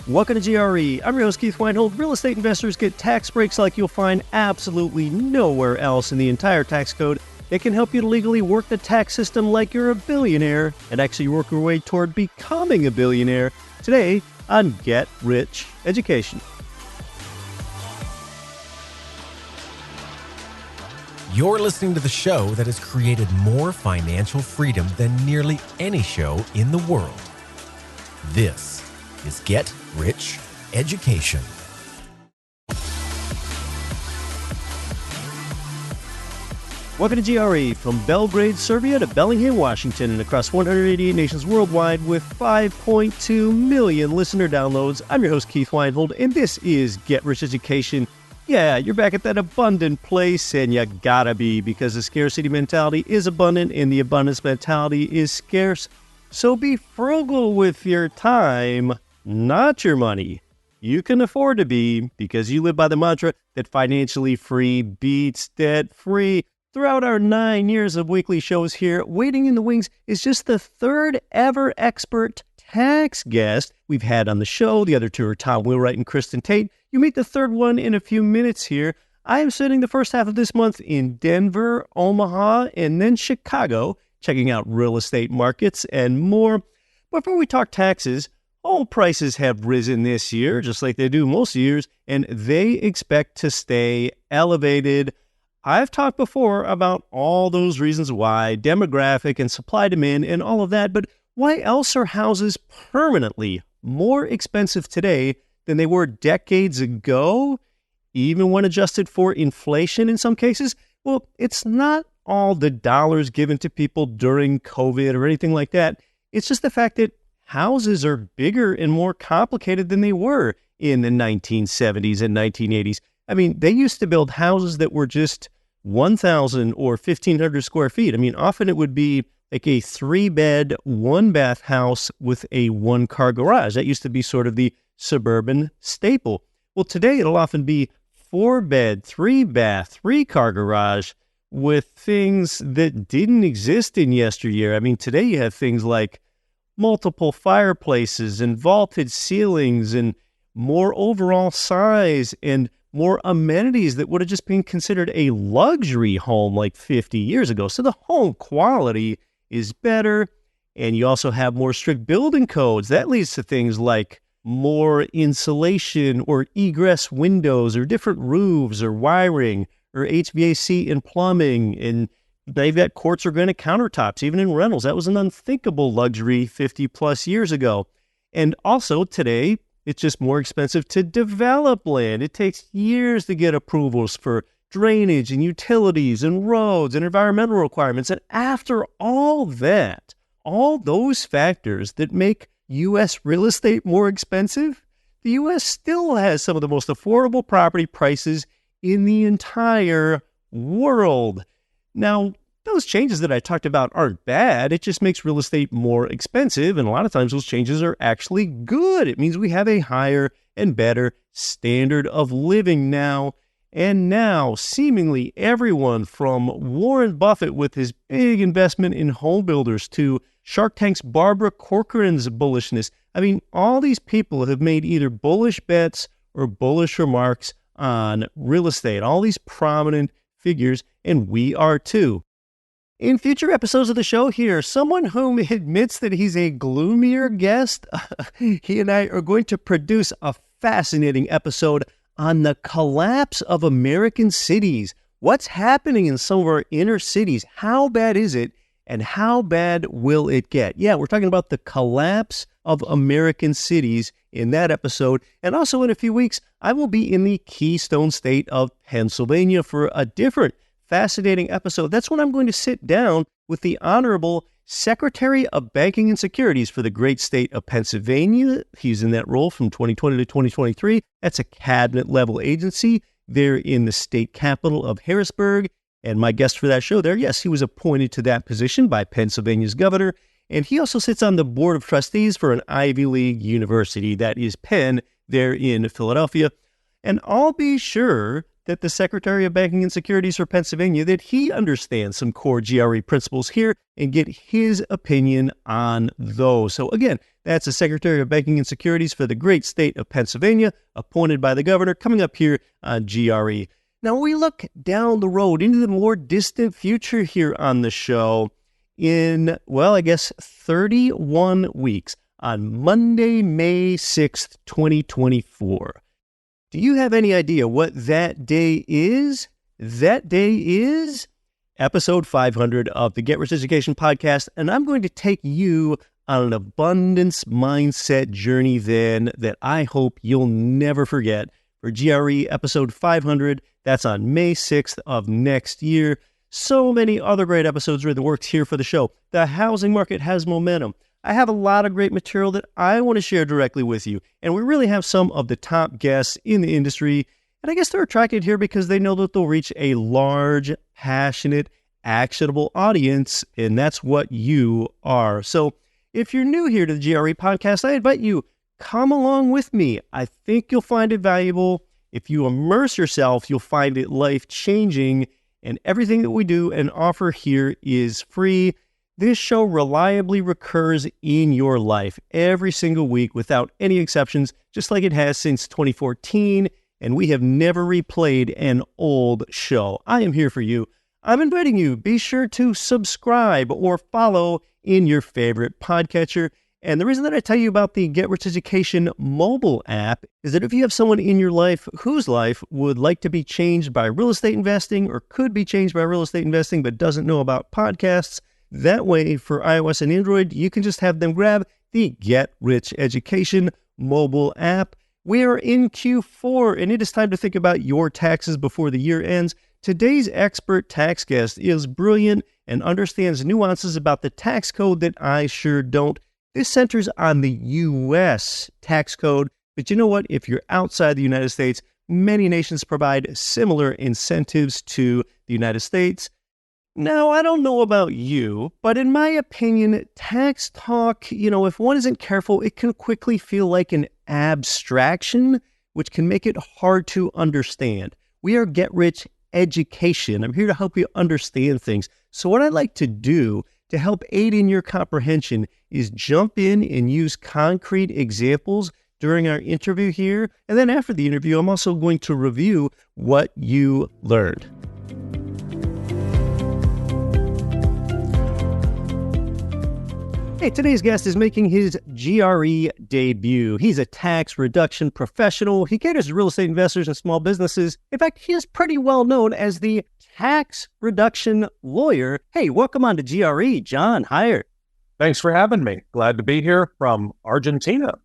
Welcome to GRE. I'm your host, Keith Weinhold. Real estate investors get tax breaks like you'll find absolutely nowhere else in the entire tax code. It can help you to legally work the tax system like you're a billionaire and actually work your way toward becoming a billionaire. Today on Get Rich Education. You're listening to the show that has created more financial freedom than nearly any show in the world. This is Get Rich Education. Welcome to GRE, from Belgrade, Serbia to Bellingham, Washington, and across 188 nations worldwide with 5.2 million listener downloads. I'm your host, Keith Weinhold, and this is Get Rich Education. Yeah, you're back at that abundant place, and you gotta be, because the scarcity mentality is abundant and the abundance mentality is scarce. So be frugal with your time, not your money. You can afford to be, because you live by the mantra that financially free beats debt free. Throughout our 9 years of weekly shows here, Waiting in the Wings is just the third ever expert tax guest we've had on the show. The other two are Tom Wheelwright and Kristen Tate. You meet the third one in a few minutes here. I am spending the first half of this month in Denver, Omaha, and then Chicago, checking out real estate markets and more. Before we talk taxes, home prices have risen this year, just like they do most years, and they expect to stay elevated. I've talked before about all those reasons why, demographic and supply demand and all of that, but why else are houses permanently more expensive today than they were decades ago, even when adjusted for inflation in some cases? Well, it's not all the dollars given to people during COVID or anything like that. It's just the fact that houses are bigger and more complicated than they were in the 1970s and 1980s. I mean, they used to build houses that were just 1,000 or 1,500 square feet. I mean, often it would be like a 3-bed, 1-bath house with a 1-car garage. That used to be sort of the suburban staple. Well, today it'll often be 4-bed, 3-bath, 3-car garage with things that didn't exist in yesteryear. I mean, today you have things like multiple fireplaces and vaulted ceilings and more overall size and more amenities that would have just been considered a luxury home like 50 years ago. So the home quality is better, and you also have more strict building codes. That leads to things like more insulation or egress windows or different roofs or wiring or HVAC and plumbing, and they've got quartz or granite countertops, even in rentals. That was an unthinkable luxury 50 plus years ago. And also today, it's just more expensive to develop land. It takes years to get approvals for drainage and utilities and roads and environmental requirements. And after all that, all those factors that make U.S. real estate more expensive, the U.S. still has some of the most affordable property prices in the entire world. Now, those changes that I talked about aren't bad. It just makes real estate more expensive, and a lot of times those changes are actually good. It means we have a higher and better standard of living now. And now, seemingly everyone from Warren Buffett with his big investment in home builders to Shark Tank's Barbara Corcoran's bullishness. I mean, all these people have made either bullish bets or bullish remarks on real estate. All these prominent figures, and we are too. In future episodes of the show here, someone whom admits that he's a gloomier guest, he and I are going to produce a fascinating episode on the collapse of American cities. What's happening in some of our inner cities? How bad is it? And how bad will it get? Yeah, we're talking about the collapse of American cities in that episode. And also in a few weeks, I will be in the Keystone State of Pennsylvania for a different fascinating episode. That's when I'm going to sit down with the Honorable Secretary of Banking and Securities for the great state of Pennsylvania. He's in that role from 2020 to 2023. That's a cabinet-level agency there in the state capital of Harrisburg. And my guest for that show there, yes, he was appointed to that position by Pennsylvania's governor. And he also sits on the board of trustees for an Ivy League university, that is Penn, there in Philadelphia. And I'll be sure that the Secretary of Banking and Securities for Pennsylvania, that he understands some core GRE principles here and get his opinion on those. So again, that's the Secretary of Banking and Securities for the great state of Pennsylvania, appointed by the governor, coming up here on GRE. Now, we look down the road into the more distant future here on the show in, well, I guess 31 weeks on Monday, May 6th, 2024. Do you have any idea what that day is? That day is episode 500 of the Get Rich Education podcast, and I'm going to take you on an abundance mindset journey then that I hope you'll never forget. For GRE episode 500, that's on May 6th of next year. So many other great episodes are in the works here for the show. The housing market has momentum. I have a lot of great material that I want to share directly with you. And we really have some of the top guests in the industry. And I guess they're attracted here because they know that they'll reach a large, passionate, actionable audience. And that's what you are. So if you're new here to the GRE podcast, I invite you, come along with me. I think you'll find it valuable. If you immerse yourself, you'll find it life-changing. And everything that we do and offer here is free. This show reliably recurs in your life every single week without any exceptions, just like it has since 2014, and we have never replayed an old show. I am here for you. I'm inviting you. Be sure to subscribe or follow in your favorite podcatcher. And the reason that I tell you about the Get Rich Education mobile app is that if you have someone in your life whose life would like to be changed by real estate investing or could be changed by real estate investing but doesn't know about podcasts, that way, for iOS and Android, you can just have them grab the Get Rich Education mobile app. We are in Q4, and it is time to think about your taxes before the year ends. Today's expert tax guest is brilliant and understands nuances about the tax code that I sure don't. This centers on the U.S. tax code, but you know what? If you're outside the United States, many nations provide similar incentives to the United States. Now, I don't know about you, but in my opinion, tax talk, if one isn't careful, it can quickly feel like an abstraction, which can make it hard to understand. We are Get Rich Education. I'm here to help you understand things. So what I'd like to do to help aid in your comprehension is jump in and use concrete examples during our interview here. And then after the interview, I'm also going to review what you learned. Hey, today's guest is making his GRE debut. He's a tax reduction professional. He caters to real estate investors and small businesses. In fact, he is pretty well known as the tax reduction lawyer. Hey, welcome on to GRE, John Hyre. Thanks for having me. Glad to be here from Argentina.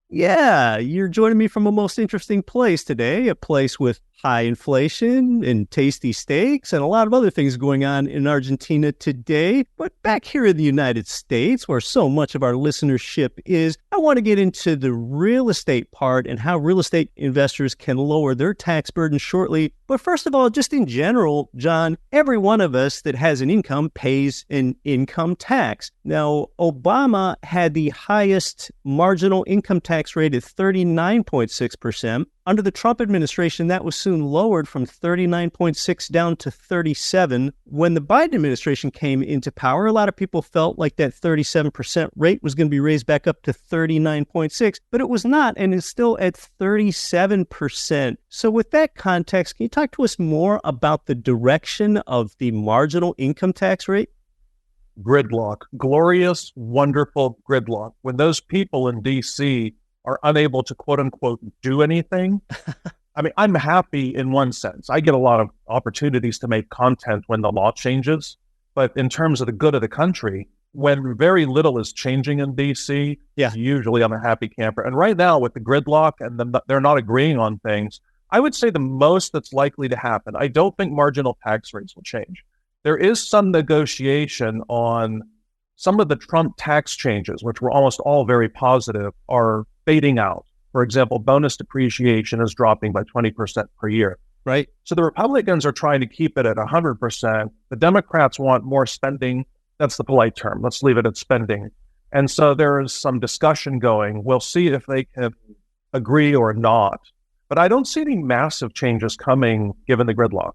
Yeah, you're joining me from a most interesting place today, a place with high inflation and tasty steaks and a lot of other things going on in Argentina today. But back here in the United States, where so much of our listenership is, I want to get into the real estate part and how real estate investors can lower their tax burden shortly. But first of all, just in general, John, every one of us that has an income pays an income tax. Now, Obama had the highest marginal income tax rate at 39.6%. Under the Trump administration, that was soon lowered from 39.6 down to 37. When the Biden administration came into power, a lot of people felt like that 37% rate was going to be raised back up to 39.6, but it was not, and it's still at 37%. So with that context, can you talk to us more about the direction of the marginal income tax rate? Gridlock, glorious, wonderful gridlock. When those people in D.C. are unable to, quote unquote, do anything. I mean, I'm happy in one sense. I get a lot of opportunities to make content when the law changes. But in terms of the good of the country, when very little is changing in D.C., usually I'm a happy camper. And right now with the gridlock and they're not agreeing on things, I would say the most that's likely to happen, I don't think marginal tax rates will change. There is some negotiation on some of the Trump tax changes, which were almost all very positive, are fading out. For example, bonus depreciation is dropping by 20% per year. Right. So the Republicans are trying to keep it at 100%. The Democrats want more spending. That's the polite term. Let's leave it at spending. And so there is some discussion going. We'll see if they can agree or not. But I don't see any massive changes coming given the gridlock.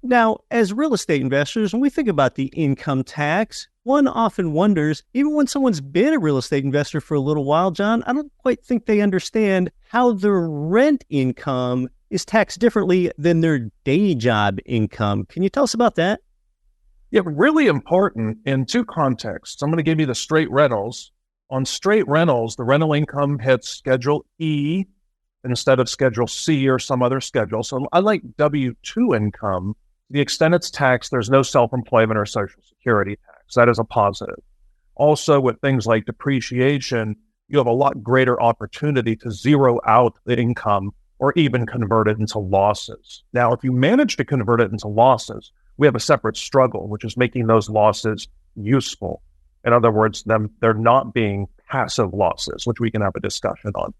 Now, as real estate investors, when we think about the income tax, one often wonders, even when someone's been a real estate investor for a little while, John, I don't quite think they understand how their rent income is taxed differently than their day job income. Can you tell us about that? Yeah, really important in two contexts. I'm going to give you the straight rentals. On straight rentals, the rental income hits Schedule E instead of Schedule C or some other schedule. So unlike W-2 income, to the extent it's taxed, there's no self-employment or Social Security tax. That is a positive. Also, with things like depreciation, you have a lot greater opportunity to zero out the income or even convert it into losses. Now, if you manage to convert it into losses, we have a separate struggle, which is making those losses useful. In other words, they're not being passive losses, which we can have a discussion on.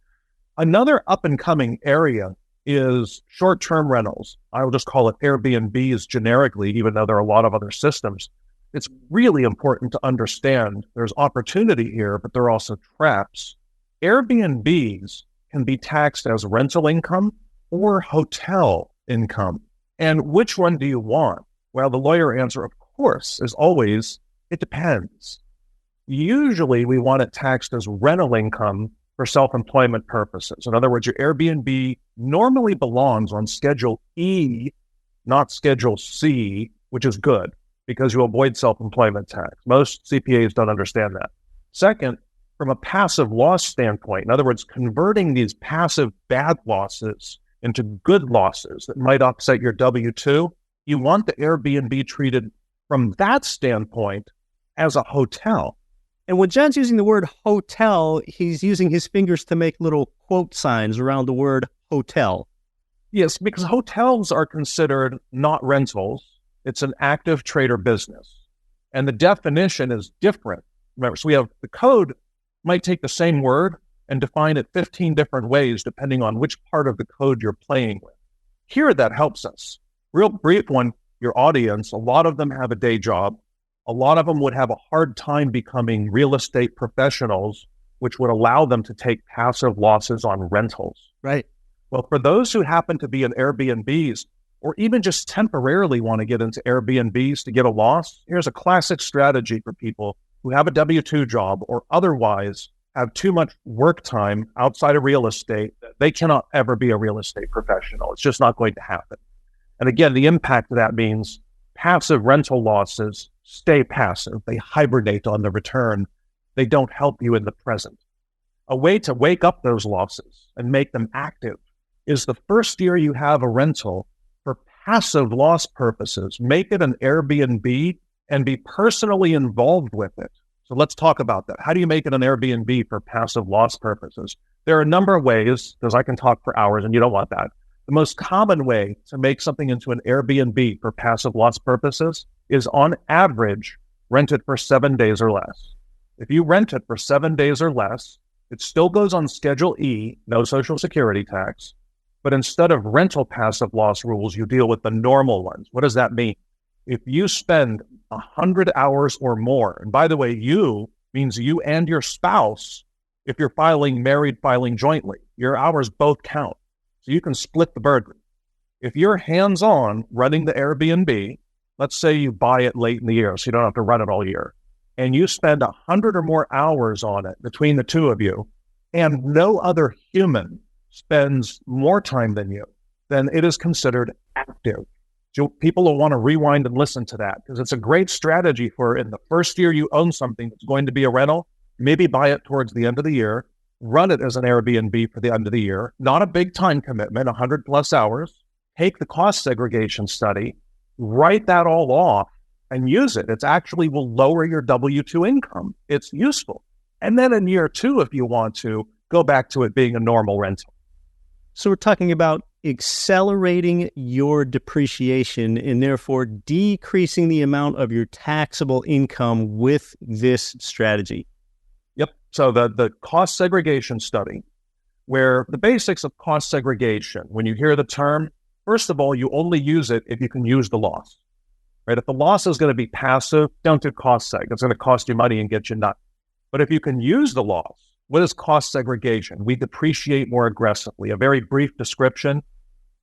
Another up-and-coming area is short-term rentals. I will just call it Airbnbs generically, even though there are a lot of other systems. It's really important to understand there's opportunity here, but there are also traps. Airbnbs can be taxed as rental income or hotel income. And which one do you want? Well, the lawyer answer, of course, is always, it depends. Usually, we want it taxed as rental income for self-employment purposes. In other words, your Airbnb normally belongs on Schedule E, not Schedule C, which is good because you avoid self-employment tax. Most CPAs don't understand that. Second, from a passive loss standpoint, in other words, converting these passive bad losses into good losses that might offset your W-2, you want the Airbnb treated from that standpoint as a hotel. And when John's using the word hotel, he's using his fingers to make little quote signs around the word hotel. Yes, because hotels are considered not rentals. It's an active trader business. And the definition is different. Remember, so we have the code might take the same word and define it 15 different ways depending on which part of the code you're playing with. Here, that helps us. Real brief one, your audience, a lot of them have a day job. A lot of them would have a hard time becoming real estate professionals, which would allow them to take passive losses on rentals. Right. Well, for those who happen to be in Airbnbs or even just temporarily want to get into Airbnbs to get a loss, here's a classic strategy for people who have a W-2 job or otherwise have too much work time outside of real estate. They cannot ever be a real estate professional. It's just not going to happen. And again, the impact of that means passive rental losses stay passive. They hibernate on the return. They don't help you in the present. A way to wake up those losses and make them active is the first year you have a rental for passive loss purposes, make it an Airbnb and be personally involved with it. So let's talk about that. How do you make it an Airbnb for passive loss purposes? There are a number of ways, because I can talk for hours and you don't want that. The most common way to make something into an Airbnb for passive loss purposes is on average, rent it for 7 days or less. If you rent it for 7 days or less, it still goes on Schedule E, no Social Security tax, but instead of rental passive loss rules, you deal with the normal ones. What does that mean? If you spend 100 hours or more, and by the way, you means you and your spouse, if you're filing jointly, your hours both count. So you can split the burden. If you're hands-on running the Airbnb, let's say you buy it late in the year, so you don't have to run it all year, and you spend 100 or more hours on it between the two of you, and no other human spends more time than you, then it is considered active. So people will want to rewind and listen to that because it's a great strategy for in the first year you own something that's going to be a rental, maybe buy it towards the end of the year, run it as an Airbnb for the end of the year, not a big time commitment, 100 plus hours, take the cost segregation study, write that all off and use it. It actually will lower your W-2 income. It's useful. And then in year two, if you want to, go back to it being a normal rental. So we're talking about accelerating your depreciation and therefore decreasing the amount of your taxable income with this strategy. Yep. So the cost segregation study, where the basics of cost segregation, when you hear the term, first of all, you only use it if you can use the loss, right? If the loss is going to be passive, don't do cost seg. It's going to cost you money and get you nuts. But if you can use the loss, What is cost segregation? We depreciate more aggressively. A very brief description: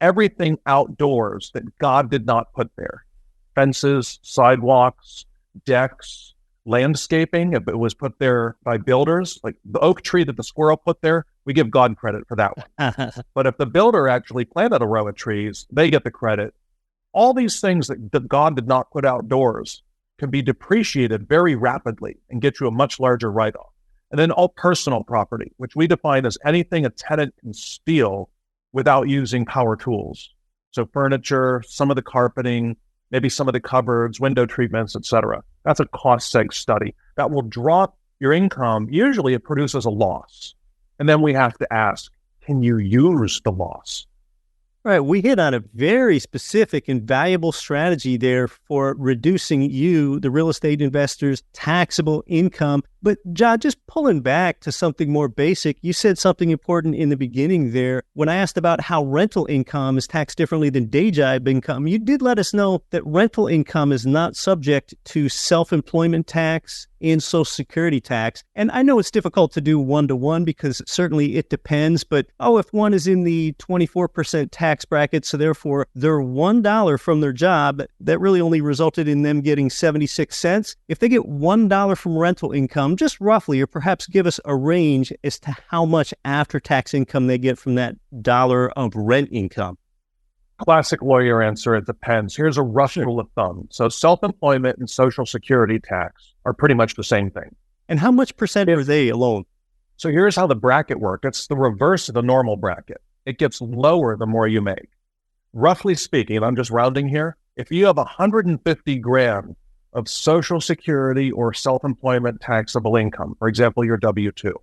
everything outdoors that God did not put there. Fences, sidewalks, decks, landscaping, if it was put there by builders, like the oak tree that the squirrel put there, we give God credit for that one. But if the builder actually planted a row of trees, they get the credit. All these things that God did not put outdoors can be depreciated very rapidly and get you a much larger write-off. And then all personal property, which we define as anything a tenant can steal without using power tools. So furniture, some of the carpeting, maybe some of the cupboards, window treatments, etc. That's a cost seg study. That will drop your income. Usually it produces a loss. And then we have to ask, can you use the loss? All right, we hit on a very specific and valuable strategy there for reducing the real estate investor's taxable income. But John, just pulling back to something more basic, you said something important in the beginning there. When I asked about how rental income is taxed differently than day job income, you did let us know that rental income is not subject to self-employment tax and Social Security tax. And I know it's difficult to do one-to-one because certainly it depends, but if one is in the 24% tax bracket, so therefore they're $1 from their job, that really only resulted in them getting 76 cents. If they get $1 from rental income, just roughly, or perhaps give us a range as to how much after-tax income they get from that dollar of rent income. Classic lawyer answer, it depends. Here's a rough rule of thumb. So self-employment and Social Security tax are pretty much the same thing. And how much percent are they alone? So here's how the bracket works. It's the reverse of the normal bracket. It gets lower the more you make. Roughly speaking, I'm just rounding here, if you have 150 grand of Social Security or self-employment taxable income, for example, your W-2,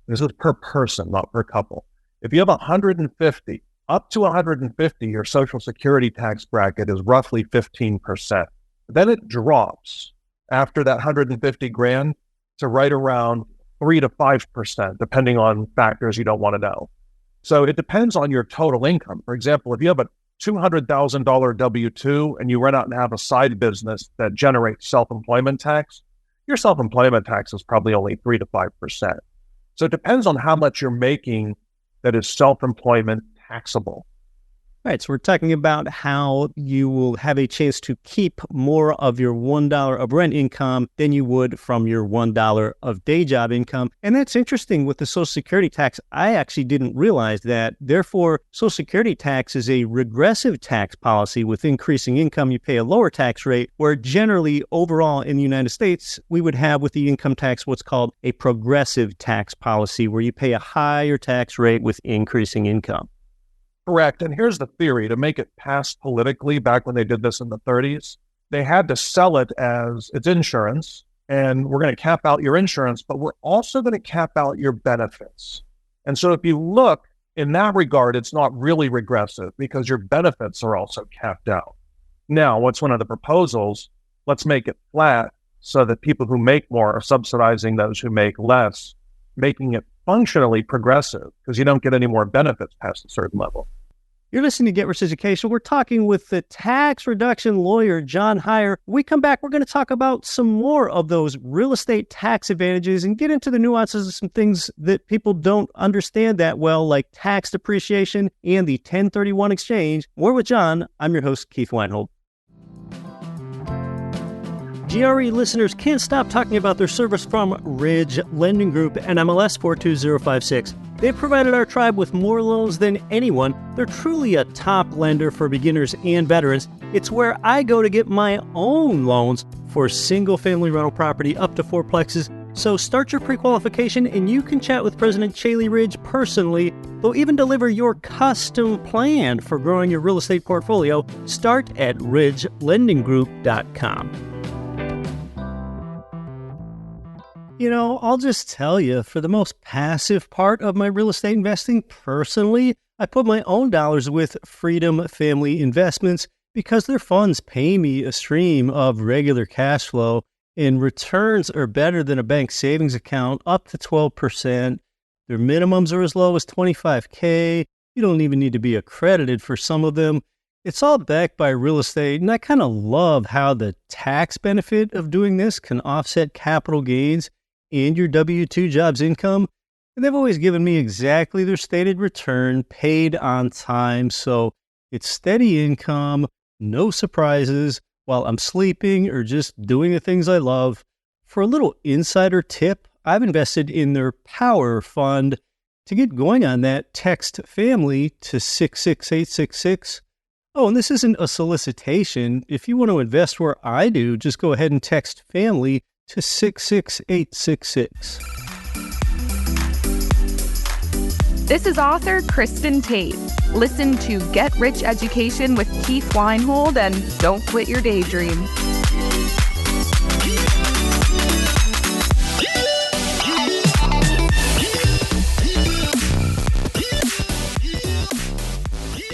this is per person, not per couple. If you have 150, up to 150, your Social Security tax bracket is roughly 15%. Then it drops after that 150 grand to right around 3 to 5%, depending on factors you don't want to know. So it depends on your total income. For example, if you have a $200,000 W-2 and you rent out and have a side business that generates self-employment tax, your self-employment tax is probably only 3 to 5%. So it depends on how much you're making that is self-employment taxable. All right, so we're talking about how you will have a chance to keep more of your $1 of rent income than you would from your $1 of day job income. And that's interesting with the Social Security tax. I actually didn't realize that. Therefore, Social Security tax is a regressive tax policy. With increasing income, you pay a lower tax rate, where generally overall in the United States, we would have with the income tax what's called a progressive tax policy, where you pay a higher tax rate with increasing income. Correct. And here's the theory. To make it pass politically, back when they did this in the 30s, they had to sell it as it's insurance, and we're going to cap out your insurance, but we're also going to cap out your benefits. And so if you look in that regard, it's not really regressive because your benefits are also capped out. Now, what's one of the proposals? Let's make it flat so that people who make more are subsidizing those who make less, making it functionally progressive because you don't get any more benefits past a certain level. You're listening to Get Rich Education. We're talking with the tax reduction lawyer, John Hyre. When we come back, we're going to talk about some more of those real estate tax advantages and get into the nuances of some things that people don't understand that well, like tax depreciation and the 1031 exchange. More with John. I'm your host, Keith Weinhold. GRE listeners can't stop talking about their service from Ridge Lending Group and MLS 42056. They've provided our tribe with more loans than anyone. They're truly a top lender for beginners and veterans. It's where I go to get my own loans for single-family rental property up to 4plexes. So start your pre-qualification and you can chat with President Chaley Ridge personally. They'll even deliver your custom plan for growing your real estate portfolio. Start at ridgelendinggroup.com. You know, I'll just tell you, for the most passive part of my real estate investing, personally, I put my own dollars with Freedom Family Investments because their funds pay me a stream of regular cash flow, and returns are better than a bank savings account, up to 12%. Their minimums are as low as $25K. You don't even need to be accredited for some of them. It's all backed by real estate, and I kind of love how the tax benefit of doing this can offset capital gains and your W-2 job's income. And they've always given me exactly their stated return, paid on time. So it's steady income, no surprises while I'm sleeping or just doing the things I love. For a little insider tip, I've invested in their Power Fund. To get going on that, text family to 66866. Oh, and this isn't a solicitation. If you want to invest where I do, just go ahead and text family to 66866. This is author Kristen Tate. Listen to Get Rich Education with Keith Weinhold and don't quit your daydream.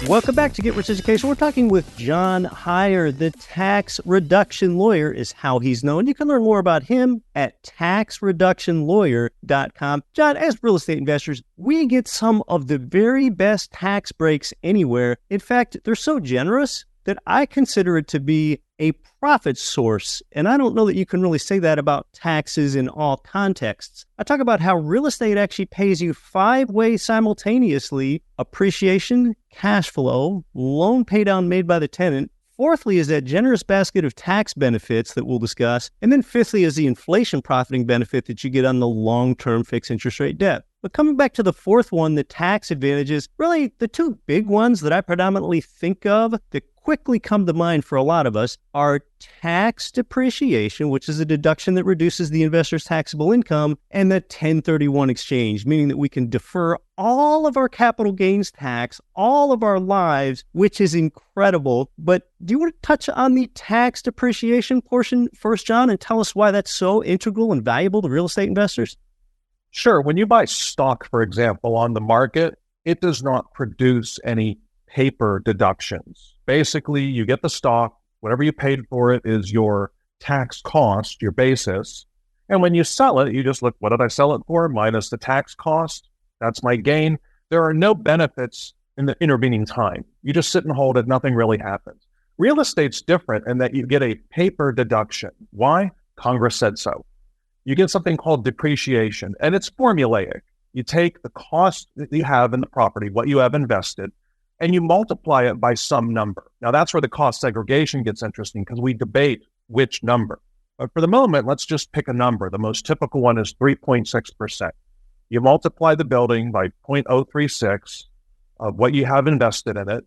Welcome back to Get Rich Education. We're talking with John Hyre, the tax reduction lawyer is how he's known. You can learn more about him at taxreductionlawyer.com. John, as real estate investors, we get some of the very best tax breaks anywhere. In fact, they're so generous that I consider it to be a profit source. And I don't know that you can really say that about taxes in all contexts. I talk about how real estate actually pays you 5 ways simultaneously: appreciation, cash flow, loan pay down made by the tenant. Fourthly is that generous basket of tax benefits that we'll discuss. And then fifthly is the inflation profiting benefit that you get on the long-term fixed interest rate debt. But coming back to the fourth one, the tax advantages, really the 2 big ones that I predominantly think of that quickly come to mind for a lot of us are tax depreciation, which is a deduction that reduces the investor's taxable income, and the 1031 exchange, meaning that we can defer all of our capital gains tax all of our lives, which is incredible. But do you want to touch on the tax depreciation portion first, John, and tell us why that's so integral and valuable to real estate investors? Sure. When you buy stock, for example, on the market, it does not produce any paper deductions. Basically, you get the stock, whatever you paid for it is your tax cost, your basis. And when you sell it, you just look, what did I sell it for? Minus the tax cost. That's my gain. There are no benefits in the intervening time. You just sit and hold it. Nothing really happens. Real estate's different in that you get a paper deduction. Why? Congress said so. You get something called depreciation, and it's formulaic. You take the cost that you have in the property, what you have invested, and you multiply it by some number. Now, that's where the cost segregation gets interesting because we debate which number. But for the moment, let's just pick a number. The most typical one is 3.6%. You multiply the building by 0.036 of what you have invested in it,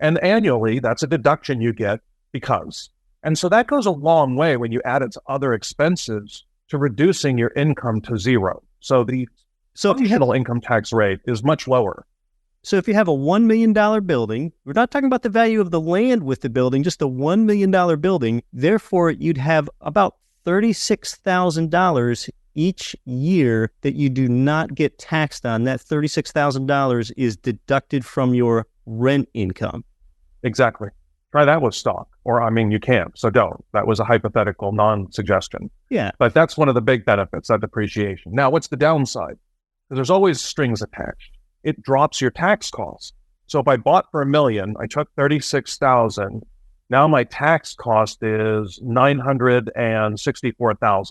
and annually, that's a deduction you get because. And so that goes a long way when you add it to other expenses to reducing your income to zero. So the functional income tax rate is much lower. So if you have a $1 million building, we're not talking about the value of the land with the building, just a $1 million building. Therefore, you'd have about $36,000 each year that you do not get taxed on. That $36,000 is deducted from your rent income. Exactly. Try that with stock. Or, I mean, you can't, so don't. That was a hypothetical non-suggestion. Yeah. But that's one of the big benefits, that depreciation. Now, what's the downside? Because there's always strings attached. It drops your tax costs. So if I bought for $1 million, I took $36,000. Now my tax cost is $964,000.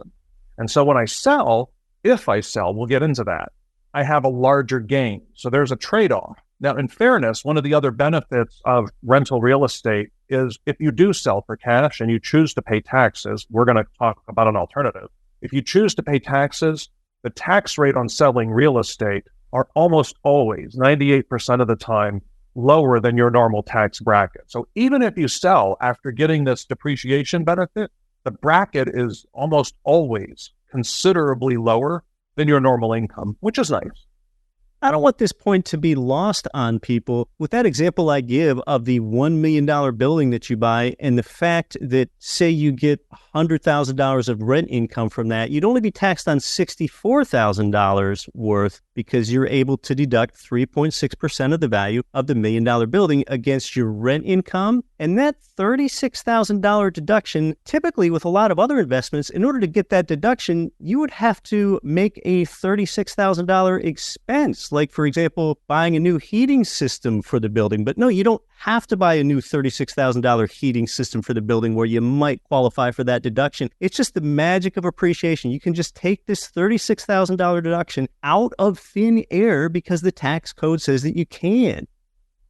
And so when I sell, if I sell, we'll get into that, I have a larger gain. So there's a trade-off. Now, in fairness, one of the other benefits of rental real estate is if you do sell for cash and you choose to pay taxes, we're going to talk about an alternative. If you choose to pay taxes, the tax rate on selling real estate are almost always, 98% of the time, lower than your normal tax bracket. So even if you sell after getting this depreciation benefit, the bracket is almost always considerably lower than your normal income, which is nice. I don't want this point to be lost on people. With that example I give of the $1 million building that you buy and the fact that, say you get $100,000 of rent income from that, you'd only be taxed on $64,000 worth because you're able to deduct 3.6% of the value of the $1 million building against your rent income. And that $36,000 deduction, typically with a lot of other investments, in order to get that deduction, you would have to make a $36,000 expense. Like, for example, buying a new heating system for the building. But no, you don't have to buy a new $36,000 heating system for the building where you might qualify for that that deduction. It's just the magic of appreciation. You can just take this $36,000 deduction out of thin air because the tax code says that you can.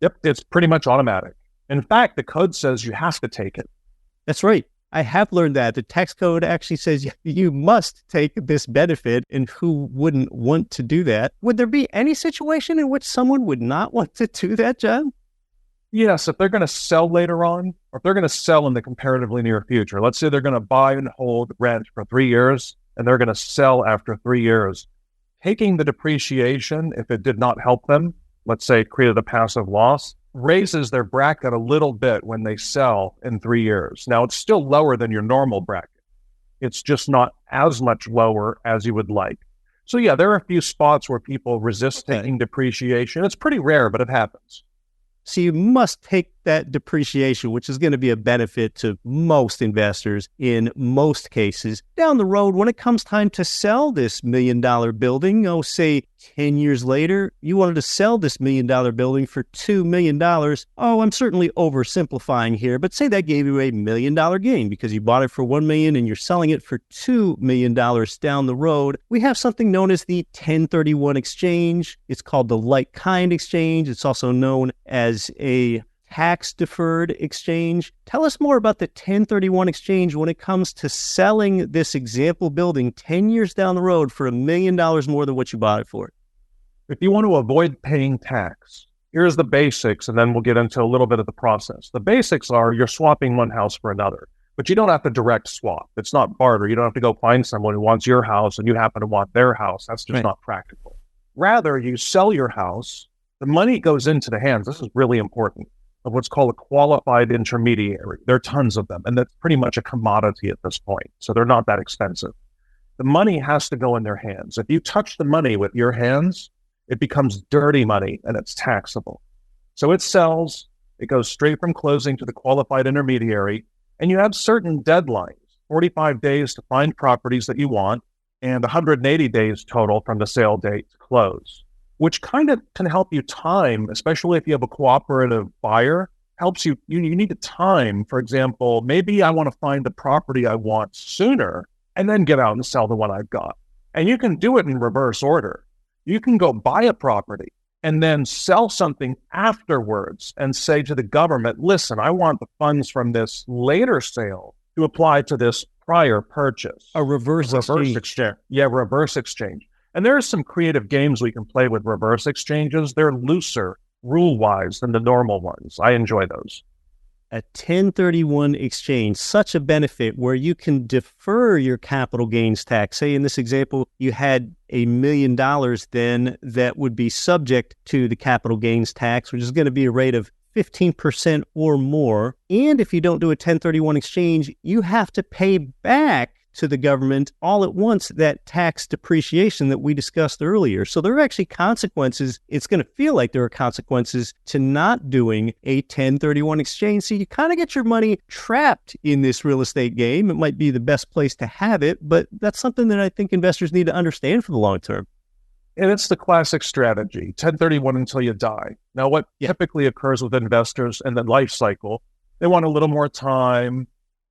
Yep, it's pretty much automatic. In fact, the code says you have to take it. That's right. I have learned that. The tax code actually says you must take this benefit, and who wouldn't want to do that? Would there be any situation in which someone would not want to do that, John? Yes, if they're going to sell later on, or if they're going to sell in the comparatively near future. Let's say they're going to buy and hold rent for 3 years, and they're going to sell after 3 years. Taking the depreciation, if it did not help them, let's say it created a passive loss, raises their bracket a little bit when they sell in 3 years. Now, it's still lower than your normal bracket. It's just not as much lower as you would like. So yeah, there are a few spots where people resist taking depreciation. It's pretty rare, but it happens. So you must take that depreciation, which is going to be a benefit to most investors in most cases. Down the road, when it comes time to sell this $1 million building, say 10 years later, you wanted to sell this $1 million building for $2 million. I'm certainly oversimplifying here, but say that gave you a $1 million gain because you bought it for $1 million and you're selling it for $2 million down the road. We have something known as the 1031 exchange. It's called the like-kind exchange. It's also known as a tax-deferred exchange. Tell us more about the 1031 exchange when it comes to selling this example building 10 years down the road for $1 million more than what you bought it for. If you want to avoid paying tax, here's the basics, and then we'll get into a little bit of the process. The basics are you're swapping one house for another, but you don't have to direct swap. It's not barter. You don't have to go find someone who wants your house and you happen to want their house. That's just not practical. Rather, you sell your house. The money goes into the hands. This is really important. Of what's called a qualified intermediary. There are tons of them, and that's pretty much a commodity at this point. So they're not that expensive. The money has to go in their hands. If you touch the money with your hands, it becomes dirty money and it's taxable. So it sells, it goes straight from closing to the qualified intermediary, and you have certain deadlines, 45 days to find properties that you want, and 180 days total from the sale date to close, which kind of can help you time, especially if you have a cooperative buyer, helps you need to time. For example, maybe I want to find the property I want sooner and then get out and sell the one I've got. And you can do it in reverse order. You can go buy a property and then sell something afterwards and say to the government, listen, I want the funds from this later sale to apply to this prior purchase. A reverse exchange. Yeah, reverse exchange. And there are some creative games we can play with reverse exchanges. They're looser, rule-wise, than the normal ones. I enjoy those. A 1031 exchange, such a benefit where you can defer your capital gains tax. Say in this example, you had $1 million then that would be subject to the capital gains tax, which is going to be a rate of 15% or more. And if you don't do a 1031 exchange, you have to pay back to the government all at once that tax depreciation that we discussed earlier. So there are actually consequences. It's going to feel like there are consequences to not doing a 1031 exchange. So you kind of get your money trapped in this real estate game. It might be the best place to have it, but that's something that I think investors need to understand for the long term. And it's the classic strategy, 1031 until you die. Now, what typically occurs with investors in the life cycle, they want a little more time.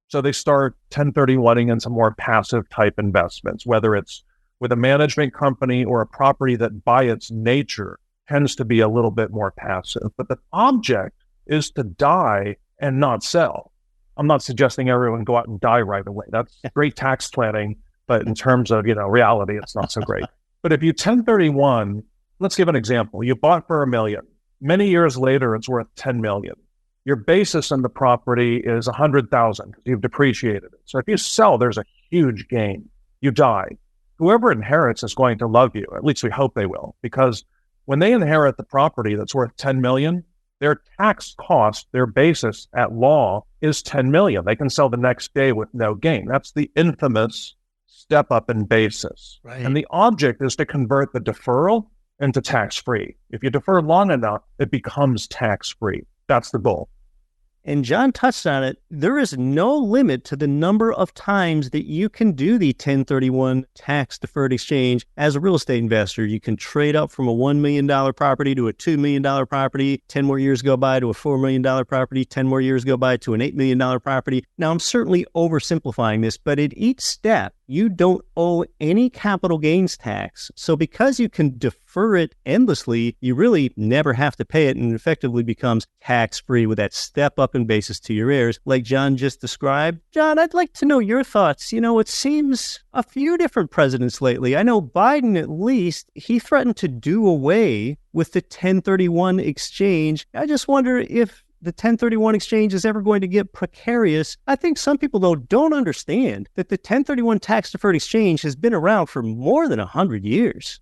So they start 1031ing into more passive type investments, whether it's with a management company or a property that by its nature tends to be a little bit more passive. But the object is to die and not sell. I'm not suggesting everyone go out and die right away. That's great tax planning, but in terms of, reality, it's not so great. But if you 1031, let's give an example. You bought for $1 million. Many years later, it's worth $10 million. Your basis on the property is $100,000 because you've depreciated it. So if you sell, there's a huge gain. You die. Whoever inherits is going to love you. At least we hope they will, because when they inherit the property that's worth $10 million, their tax cost, their basis at law is $10 million. They can sell the next day with no gain. That's the infamous step up in basis. Right. And the object is to convert the deferral into tax-free. If you defer long enough, it becomes tax-free. That's the goal. And John touched on it. There is no limit to the number of times that you can do the 1031 tax-deferred exchange as a real estate investor. You can trade up from a $1 million property to a $2 million property. 10 more years go by to a $4 million property. 10 more years go by to an $8 million property. Now, I'm certainly oversimplifying this, but at each step, you don't owe any capital gains tax. So because you can defer it endlessly, you really never have to pay it, and it effectively becomes tax-free with that step up in basis to your heirs, like John just described. John, I'd like to know your thoughts. It seems a few different presidents lately. I know Biden, at least, he threatened to do away with the 1031 exchange. I just wonder if the 1031 exchange is ever going to get precarious. I think some people, though, don't understand that the 1031 tax-deferred exchange has been around for more than 100 years.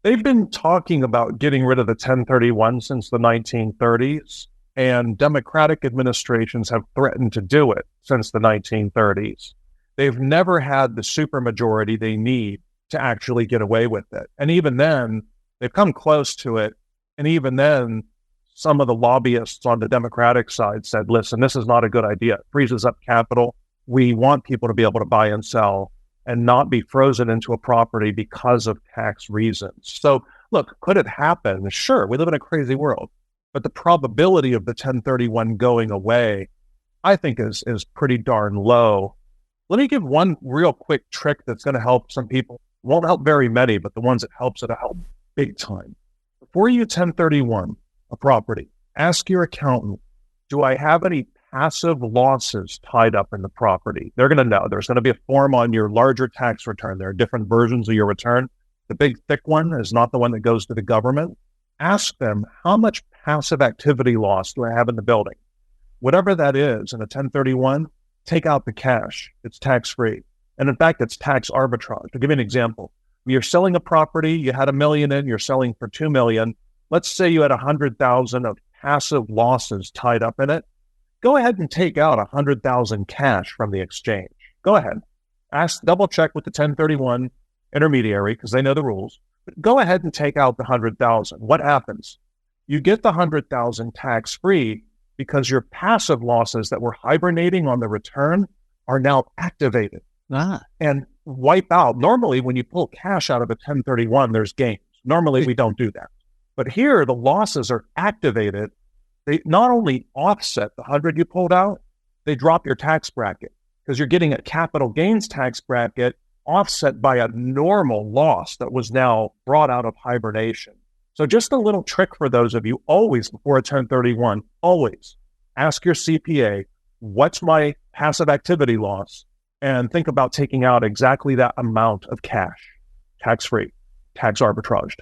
They've been talking about getting rid of the 1031 since the 1930s, and Democratic administrations have threatened to do it since the 1930s. They've never had the supermajority they need to actually get away with it. And even then, they've come close to it. And even then, some of the lobbyists on the Democratic side said, listen, this is not a good idea. It freezes up capital. We want people to be able to buy and sell and not be frozen into a property because of tax reasons. So look, could it happen? Sure, we live in a crazy world, but the probability of the 1031 going away, I think is pretty darn low. Let me give one real quick trick that's going to help some people. Won't help very many, but the ones it helps, it'll help big time. Before you 1031 a property, ask your accountant, do I have any passive losses tied up in the property? They're going to know. There's going to be a form on your larger tax return. There are different versions of your return. The big, thick one is not the one that goes to the government. Ask them, how much passive activity loss do I have in the building? Whatever that is in a 1031, take out the cash. It's tax-free. And in fact, it's tax arbitrage. To give you an example, you're selling a property, you had $1 million in, you're selling for $2 million. Let's say you had 100,000 of passive losses tied up in it. Go ahead and take out 100,000 cash from the exchange. Go ahead. Double check with the 1031 intermediary because they know the rules. But go ahead and take out the 100,000. What happens? You get the 100,000 tax-free because your passive losses that were hibernating on the return are now activated and wipe out. Normally, when you pull cash out of a 1031, there's gains. Normally, we don't do that. But here, the losses are activated. They not only offset the 100 you pulled out, they drop your tax bracket because you're getting a capital gains tax bracket offset by a normal loss that was now brought out of hibernation. So just a little trick for those of you, always before a 1031, always ask your CPA, what's my passive activity loss? And think about taking out exactly that amount of cash, tax-free, tax arbitraged.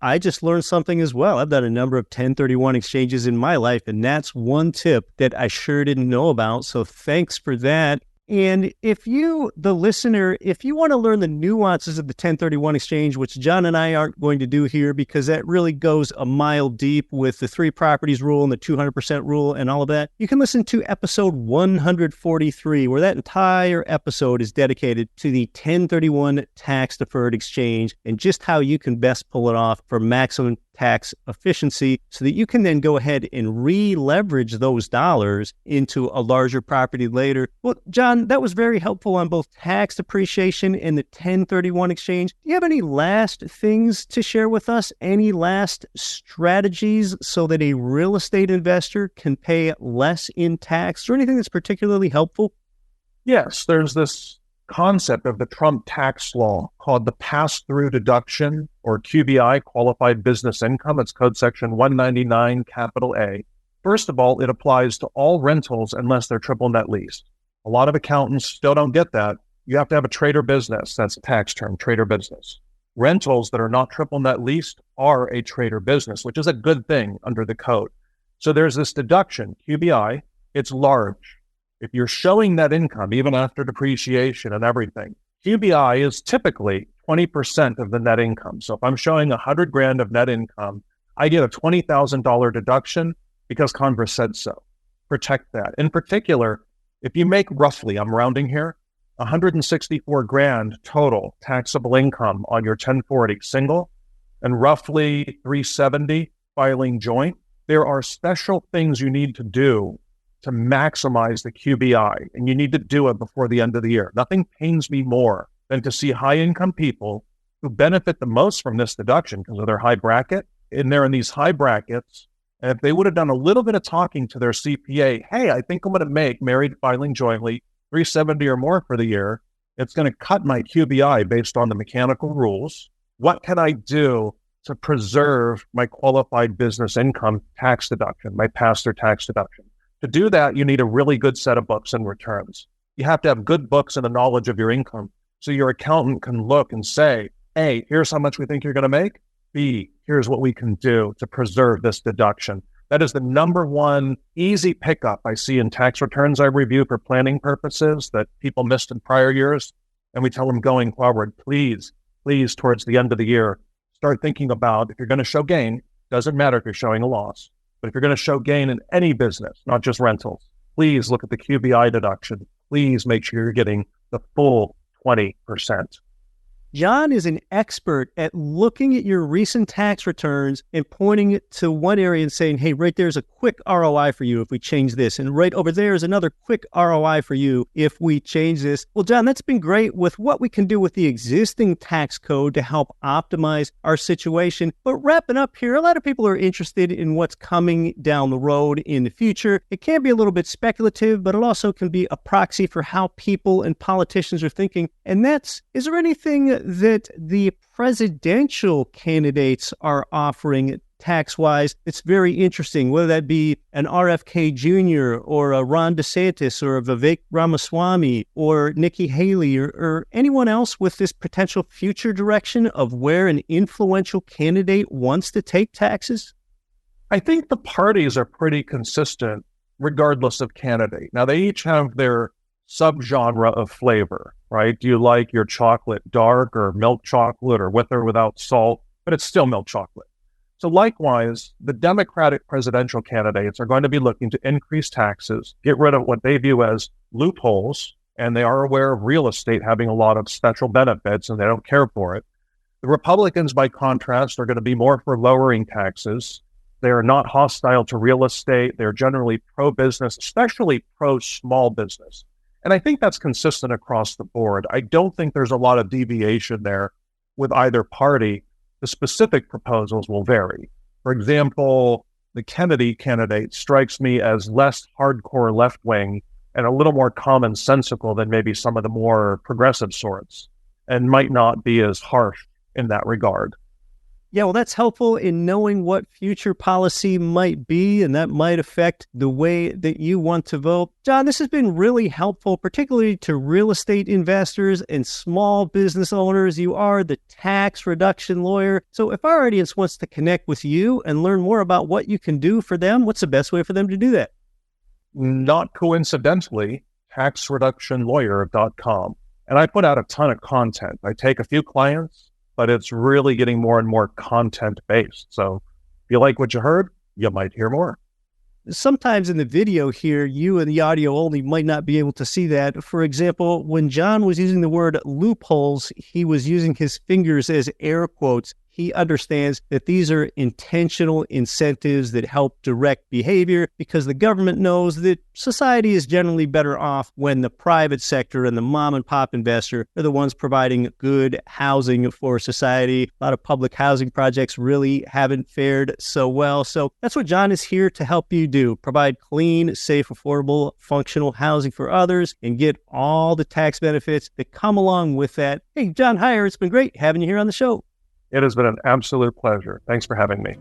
I just learned something as well. I've done a number of 1031 exchanges in my life, and that's one tip that I sure didn't know about. So thanks for that. And if you, the listener, if you want to learn the nuances of the 1031 exchange, which John and I aren't going to do here because that really goes a mile deep with the 3 properties rule and the 200% rule and all of that, you can listen to episode 143, where that entire episode is dedicated to the 1031 tax-deferred exchange and just how you can best pull it off for maximum tax efficiency so that you can then go ahead and re-leverage those dollars into a larger property later. Well, John, that was very helpful on both tax depreciation and the 1031 exchange. Do you have any last things to share with us? Any last strategies so that a real estate investor can pay less in tax or anything that's particularly helpful? Yes, there's this concept of the Trump tax law called the pass-through deduction, or QBI, qualified business income. It's code section 199, capital A. First of all, it applies to all rentals unless they're triple net leased. A lot of accountants still don't get that. You have to have a trade or business. That's a tax term, trade or business. Rentals that are not triple net leased are a trade or business, which is a good thing under the code. So there's this deduction, QBI. It's large. If you're showing net income, even after depreciation and everything, QBI is typically 20% of the net income. So if I'm showing $100,000 of net income, I get a $20,000 deduction because Congress said so. Protect that. In particular, if you make roughly, I'm rounding here, $164,000 total taxable income on your 1040 single and roughly $370 filing joint, there are special things you need to do to maximize the QBI, and you need to do it before the end of the year. Nothing pains me more than to see high-income people who benefit the most from this deduction because of their high bracket, and they're in these high brackets. And if they would have done a little bit of talking to their CPA, hey, I think I'm going to make married filing jointly $370 or more for the year. It's going to cut my QBI based on the mechanical rules. What can I do to preserve my qualified business income tax deduction, my pass-through tax deduction? To do that, you need a really good set of books and returns. You have to have good books and a knowledge of your income so your accountant can look and say, A, here's how much we think you're going to make. B, here's what we can do to preserve this deduction. That is the number one easy pickup I see in tax returns I review for planning purposes that people missed in prior years. And we tell them going forward, please, towards the end of the year, start thinking about if you're going to show gain, doesn't matter if you're showing a loss, but if you're going to show gain in any business, not just rentals, please look at the QBI deduction. Please make sure you're getting the full 20%. John is an expert at looking at your recent tax returns and pointing it to one area and saying, hey, right there's a quick ROI for you if we change this. And right over there is another quick ROI for you if we change this. Well, John, that's been great with what we can do with the existing tax code to help optimize our situation. But wrapping up here, a lot of people are interested in what's coming down the road in the future. It can be a little bit speculative, but it also can be a proxy for how people and politicians are thinking. And that's, is there anything that the presidential candidates are offering tax-wise it's very interesting, whether that be an RFK Jr. or a Ron DeSantis or a Vivek Ramaswamy or Nikki Haley or anyone else with this potential future direction of where an influential candidate wants to take taxes? I think the parties are pretty consistent regardless of candidate. Now, they each have their subgenre of flavor, right? Do you like your chocolate dark or milk chocolate or with or without salt? But it's still milk chocolate. So likewise, the Democratic presidential candidates are going to be looking to increase taxes, get rid of what they view as loopholes, and they are aware of real estate having a lot of special benefits and they don't care for it. The Republicans, by contrast, are going to be more for lowering taxes. They are not hostile to real estate. They're generally pro-business, especially pro-small business. And I think that's consistent across the board. I don't think there's a lot of deviation there with either party. The specific proposals will vary. For example, the Kennedy candidate strikes me as less hardcore left-wing and a little more commonsensical than maybe some of the more progressive sorts, and might not be as harsh in that regard. Yeah, well, that's helpful in knowing what future policy might be, and that might affect the way that you want to vote. John, this has been really helpful, particularly to real estate investors and small business owners. You are the tax reduction lawyer. So if our audience wants to connect with you and learn more about what you can do for them, what's the best way for them to do that? Not coincidentally, taxreductionlawyer.com. And I put out a ton of content. I take a few clients, but it's really getting more and more content-based. So if you like what you heard, you might hear more. Sometimes in the video here, you and the audio only might not be able to see that. For example, when John was using the word loopholes, he was using his fingers as air quotes. He understands that these are intentional incentives that help direct behavior because the government knows that society is generally better off when the private sector and the mom and pop investor are the ones providing good housing for society. A lot of public housing projects really haven't fared so well. So that's what John is here to help you do. Provide clean, safe, affordable, functional housing for others and get all the tax benefits that come along with that. Hey, John Hyre, it's been great having you here on the show. It has been an absolute pleasure. Thanks for having me.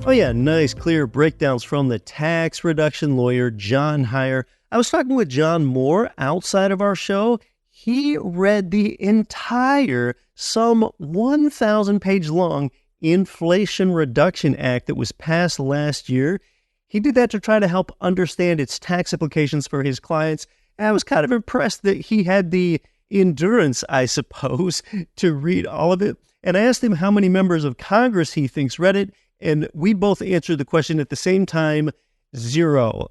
Oh yeah, nice, clear breakdowns from the tax reduction lawyer, John Hyre. I was talking with John Moore outside of our show. He read the entire, some 1,000-page long Inflation Reduction Act that was passed last year. He did that to try to help understand its tax implications for his clients. I was kind of impressed that he had the endurance, I suppose, to read all of it. And I asked him how many members of Congress he thinks read it, and we both answered the question at the same time, 0.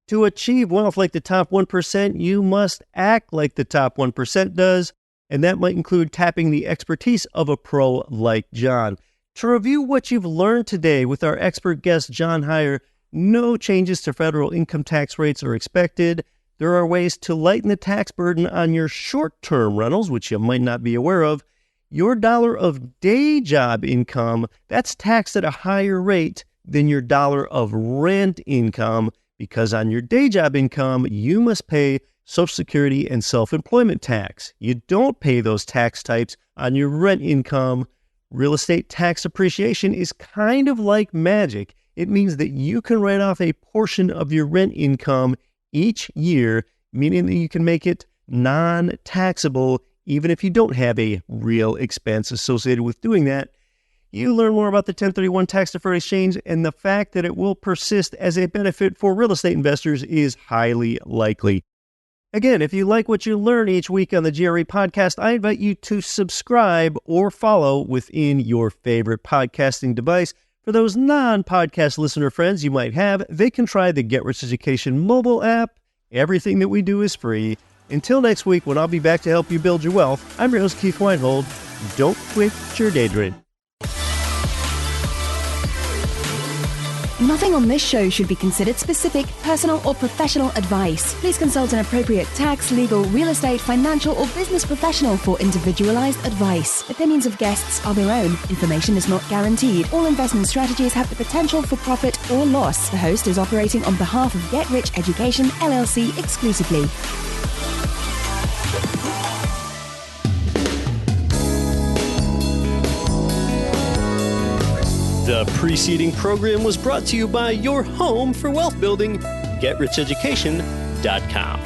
To achieve wealth like the top 1%, you must act like the top 1% does, and that might include tapping the expertise of a pro like John. To review what you've learned today with our expert guest, John Hyre, no changes to federal income tax rates are expected. There are ways to lighten the tax burden on your short-term rentals, which you might not be aware of. Your dollar of day job income, that's taxed at a higher rate than your dollar of rent income, because on your day job income, you must pay Social Security and self-employment tax. You don't pay those tax types on your rent income. Real estate tax appreciation is kind of like magic. It means that you can write off a portion of your rent income each year, meaning that you can make it non-taxable even if you don't have a real expense associated with doing that. You learn more about the 1031 tax deferred exchange, and the fact that it will persist as a benefit for real estate investors is highly likely. Again, if you like what you learn each week on the GRE podcast, I invite you to subscribe or follow within your favorite podcasting device. For those non-podcast listener friends you might have, they can try the Get Rich Education mobile app. Everything that we do is free. Until next week, when I'll be back to help you build your wealth, I'm your host, Keith Weinhold. Don't quit your daydream. Nothing on this show should be considered specific, personal, or professional advice. Please consult an appropriate tax, legal, real estate, financial, or business professional for individualized advice. Opinions of guests are their own. Information is not guaranteed. All investment strategies have the potential for profit or loss. The host is operating on behalf of Get Rich Education, LLC exclusively. The preceding program was brought to you by your home for wealth building, GetRichEducation.com.